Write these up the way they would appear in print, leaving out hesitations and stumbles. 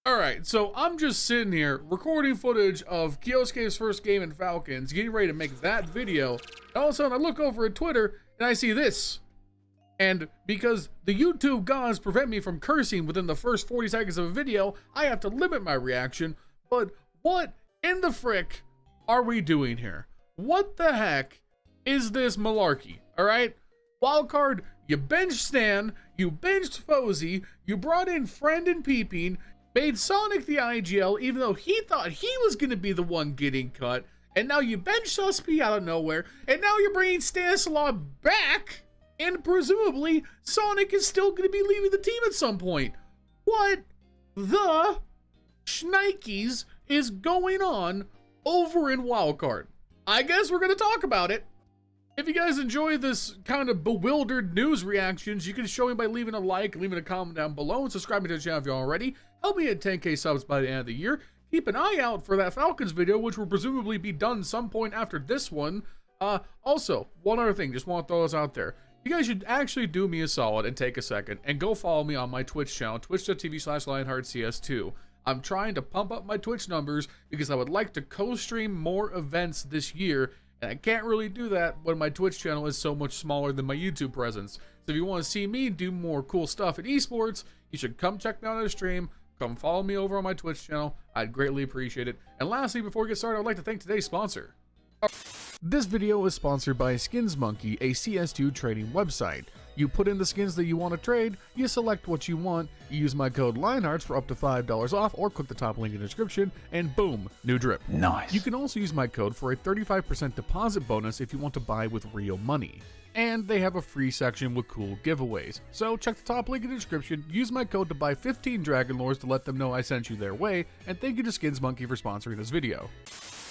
Alright, so I'm just sitting here recording footage of Kyosuke's first game in Falcons, getting ready to make that video, and all of a sudden I look over at Twitter and I see this. And because the YouTube gods prevent me from cursing within the first 40 seconds of a video, I have to limit my reaction. But what in the frick are we doing here? What the heck is this malarkey, alright? Wildcard, you benched Stan, you benched Fozy, you brought in Friend and Peeping, made Sonic the IGL even though he thought he was going to be the one getting cut, and now you bench Suspi out of nowhere, and now you're bringing Stanislaw back, and presumably Sonic is still going to be leaving the team at some point. What the shnikes is going on over in Wildcard? I guess we're going to talk about it. If you guys enjoy this kind of bewildered news reactions, you can show me by leaving a like, leaving a comment down below, and subscribing to the channel if you're already. Help me hit 10k subs by the end of the year. Keep an eye out for that Falcons video, which will presumably be done some point after this one. Also, one other thing, just want to throw this out there. You guys should actually do me a solid and take a second and go follow me on my Twitch channel, twitch.tv/LionHeartZ. I'm trying to pump up my Twitch numbers because I would like to co-stream more events this year, and I can't really do that when my Twitch channel is so much smaller than my YouTube presence. So if you want to see me do more cool stuff in esports, you should come check me out on the stream. Come follow me over on my Twitch channel. I'd greatly appreciate it. And lastly, before we get started, I'd like to thank today's sponsor. This video is sponsored by Skins Monkey, a CS2 trading website. You put in the skins that you want to trade, you select what you want, you use my code LionHeartZ for up to $5 off, or click the top link in the description, and boom, new drip. Nice. You can also use my code for a 35% deposit bonus if you want to buy with real money. And they have a free section with cool giveaways. So check the top link in the description, use my code to buy 15 Dragon Lores to let them know I sent you their way, and thank you to Skins Monkey for sponsoring this video.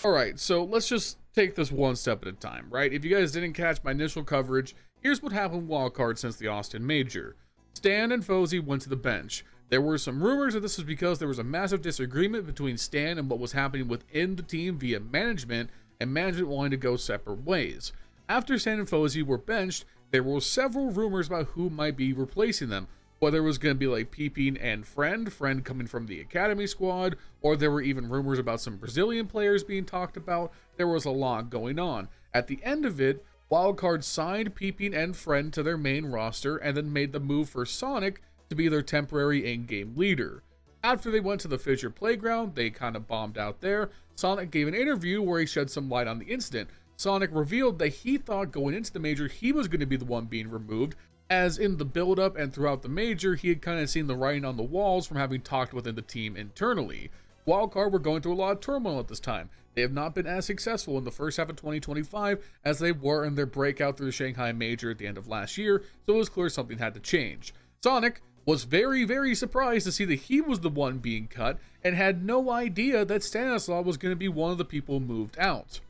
Alright, so let's just take this one step at a time, right? If you guys didn't catch my initial coverage, here's what happened Wildcard since the Austin Major. Stan and Fozy went to the bench. There were some rumors that this was because there was a massive disagreement between Stan and what was happening within the team via management, and management wanting to go separate ways. After Stan and Fozy were benched, there were several rumors about who might be replacing them. Whether it was going to be like Peeping and Friend coming from the Academy squad, or there were even rumors about some Brazilian players being talked about. There was a lot going on. At the end of it, Wildcard signed Peeping and Friend to their main roster and then made the move for Sonic to be their temporary in-game leader. After they went to the Fisher Playground, they kind of bombed out there. Sonic gave an interview where he shed some light on the incident. Sonic revealed that he thought going into the Major he was going to be the one being removed, as in the build-up and throughout the Major, he had kind of seen the writing on the walls from having talked within the team internally. Wildcard were going through a lot of turmoil at this time. They have not been as successful in the first half of 2025 as they were in their breakout through the Shanghai Major at the end of last year, so it was clear something had to change. Sonic was very, very surprised to see that he was the one being cut and had no idea that Stanislaw was going to be one of the people moved out.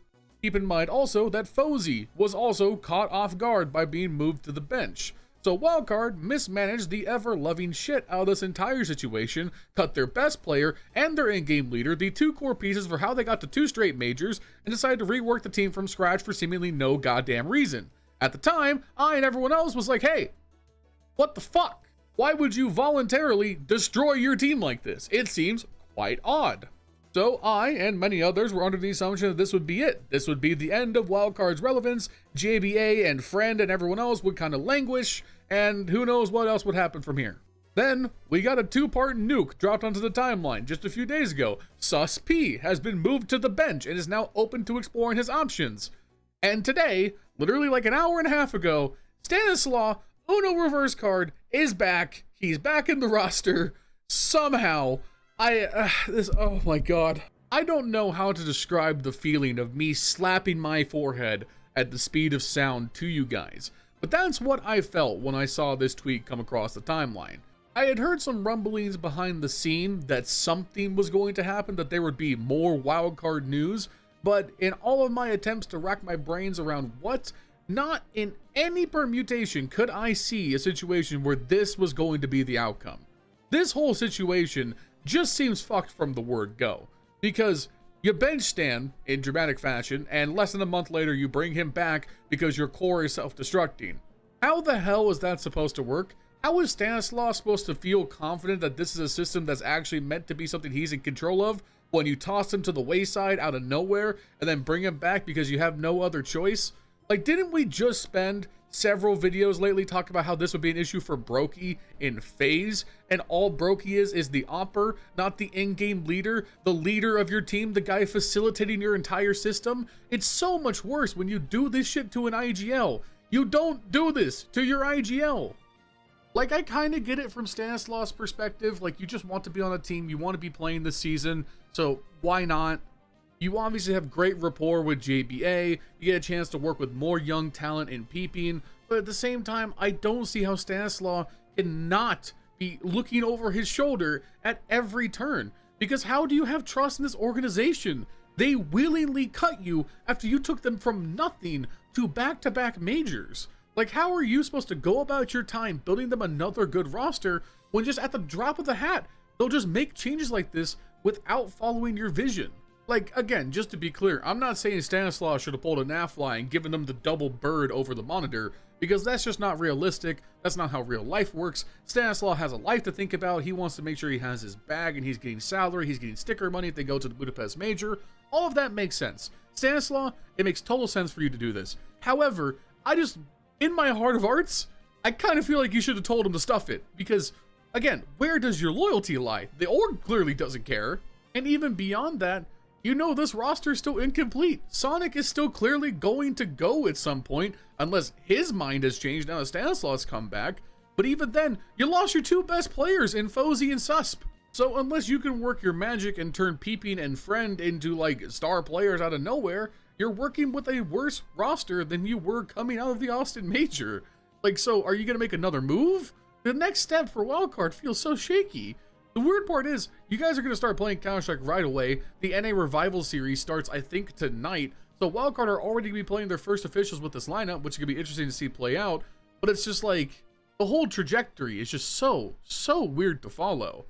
Keep in mind also that Fozy was also caught off guard by being moved to the bench. So Wildcard mismanaged the ever-loving shit out of this entire situation, cut their best player and their in-game leader, the two core pieces for how they got to 2 straight majors, and decided to rework the team from scratch for seemingly no goddamn reason. At the time, I and everyone else was like, hey, what the fuck? Why would you voluntarily destroy your team like this? It seems quite odd. So I and many others were under the assumption that this would be it. This would be the end of Wildcard's relevance. JBA and Friend and everyone else would kind of languish, and who knows what else would happen from here. Then we got a 2-part nuke dropped onto the timeline just a few days ago. Sus P has been moved to the bench and is now open to exploring his options. And today, literally like an hour and a half ago, Stanislaw, Uno reverse card, is back. He's back in the roster somehow. Oh my god. I don't know how to describe the feeling of me slapping my forehead at the speed of sound to you guys, but that's what I felt when I saw this tweet come across the timeline. I had heard some rumblings behind the scene that something was going to happen, that there would be more Wildcard news, but in all of my attempts to rack my brains around what, not in any permutation could I see a situation where this was going to be the outcome. This whole situation just seems fucked from the word go, because you bench Stan in dramatic fashion and less than a month later you bring him back because your core is self-destructing. How the hell is that supposed to work? How is Stanislaus supposed to feel confident that this is a system that's actually meant to be something he's in control of when you toss him to the wayside out of nowhere and then bring him back because you have no other choice? Like, didn't we just spend several videos lately talking about how this would be an issue for Brokey in FaZe, and all Brokey is the opper, not the in-game leader, the leader of your team, the guy facilitating your entire system? It's so much worse when you do this shit to an IGL. You don't do this to your IGL. Like, I kind of get it from Stanislaus' perspective. Like, you just want to be on a team, you want to be playing this season, so why not? You obviously have great rapport with JBA, you get a chance to work with more young talent in peeping, but at the same time, I don't see how Stanislaus cannot be looking over his shoulder at every turn. Because how do you have trust in this organization? They willingly cut you after you took them from nothing to back-to-back majors. Like, how are you supposed to go about your time building them another good roster when just at the drop of a hat, they'll just make changes like this without following your vision? Like, again, just to be clear, I'm not saying Stanislaus should have pulled a Nafly and given them the double bird over the monitor, because that's just not realistic. That's not how real life works. Stanislaus has a life to think about. He wants to make sure he has his bag and he's getting salary, he's getting sticker money if they go to the Budapest Major. All of that makes sense. Stanislaus, it makes total sense for you to do this. However, in my heart of hearts, I kind of feel like you should have told him to stuff it, because, again, where does your loyalty lie? The org clearly doesn't care. And even beyond that, you know this roster is still incomplete. Sonic is still clearly going to go at some point, unless his mind has changed now that Stanislaus come back. But even then, you lost your two best players in Fozy and Susp. So unless you can work your magic and turn Peeping and Friend into, like, star players out of nowhere, you're working with a worse roster than you were coming out of the Austin Major. Like, so are you going to make another move? The next step for Wildcard feels so shaky. The weird part is, you guys are going to start playing Counter-Strike right away. The NA Revival series starts, I think, tonight. So Wildcard are already going to be playing their first officials with this lineup, which is going to be interesting to see play out. But it's just like, the whole trajectory is just so weird to follow.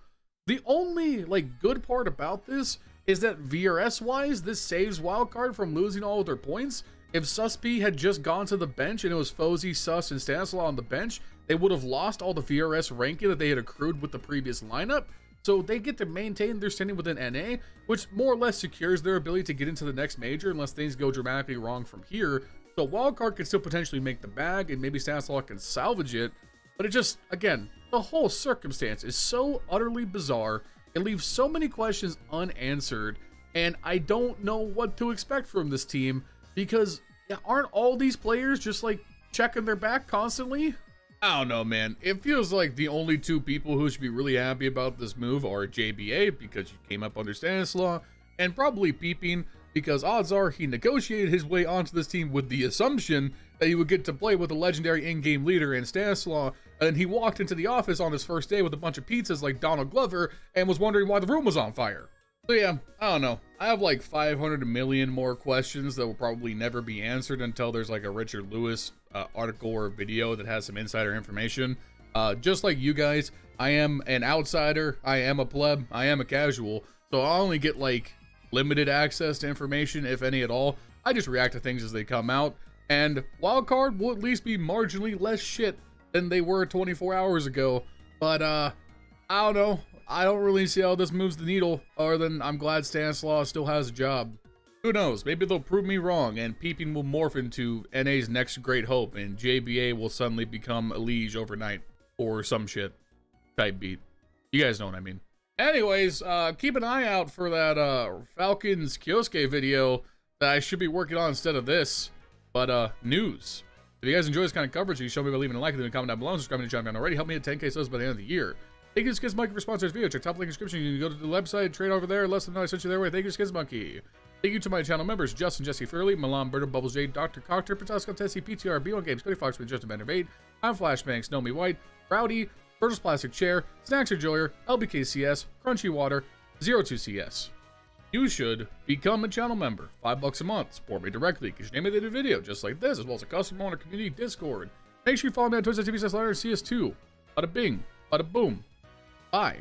The only, like, good part about this is that VRS-wise, this saves Wildcard from losing all of their points. If Susp had just gone to the bench and it was Fozy, Sus, and Stanislaus on the bench, they would have lost all the VRS ranking that they had accrued with the previous lineup. So they get to maintain their standing within NA, which more or less secures their ability to get into the next major unless things go dramatically wrong from here. So Wildcard can still potentially make the bag, and maybe Stanislaus can salvage it. But it just, again, the whole circumstance is so utterly bizarre. It leaves so many questions unanswered, and I don't know what to expect from this team, because aren't all these players just like checking their back constantly? I don't know, man. It feels like the only two people who should be really happy about this move are JBA, because you came up under Stanislaus, and probably Peeping, because odds are he negotiated his way onto this team with the assumption that he would get to play with a legendary in-game leader in Stanislaus, and he walked into the office on his first day with a bunch of pizzas like Donald Glover and was wondering why the room was on fire. So yeah, I don't know. I have like 500 million more questions that will probably never be answered until there's like a Richard Lewis article or video that has some insider information. Just like you guys, I am an outsider, I am a pleb, I am a casual, so I only get like limited access to information, if any at all. I just react to things as they come out, and Wildcard will at least be marginally less shit than they were 24 hours ago. But I don't know. I don't really see how this moves the needle, other than I'm glad Stanislaus still has a job. Who knows, maybe they'll prove me wrong, and Peeping will morph into NA's next great hope, and JBA will suddenly become a liege overnight, or some shit type beat. You guys know what I mean. Anyways, keep an eye out for that Falcons Kioske video that I should be working on instead of this. But news. If you guys enjoy this kind of coverage, you show me by leaving a like, leaving a comment down below, and subscribing to the channel already. Help me hit 10K subs by the end of the year. Thank you to Skizmonkey for sponsoring this video. Check top link in the description. You can go to the website, trade over there. Let them know I sent you their way. Thank you, Skizmonkey. Thank you to my channel members, Justin, Jesse Fairley, Milan Berta, Bubblesj, Dr. Cocktor, Patatas Kaftesi, PTR, B1 Games, Cody Foxworthy, Justin Vandervate, I'm Flashbanks, Nomi White, Rowdy, Vergil'sPlasticChair, Snax Enjoyer, LBKcs, Crunchy Water, zerotwocs. You should become a channel member. $5 a month. Support me directly. Get your name in the video just like this, as well as a custom on our community Discord. Make sure you follow me on Twitch.tv/LionHeartZ CS2. Bada bing, bada boom. Bye.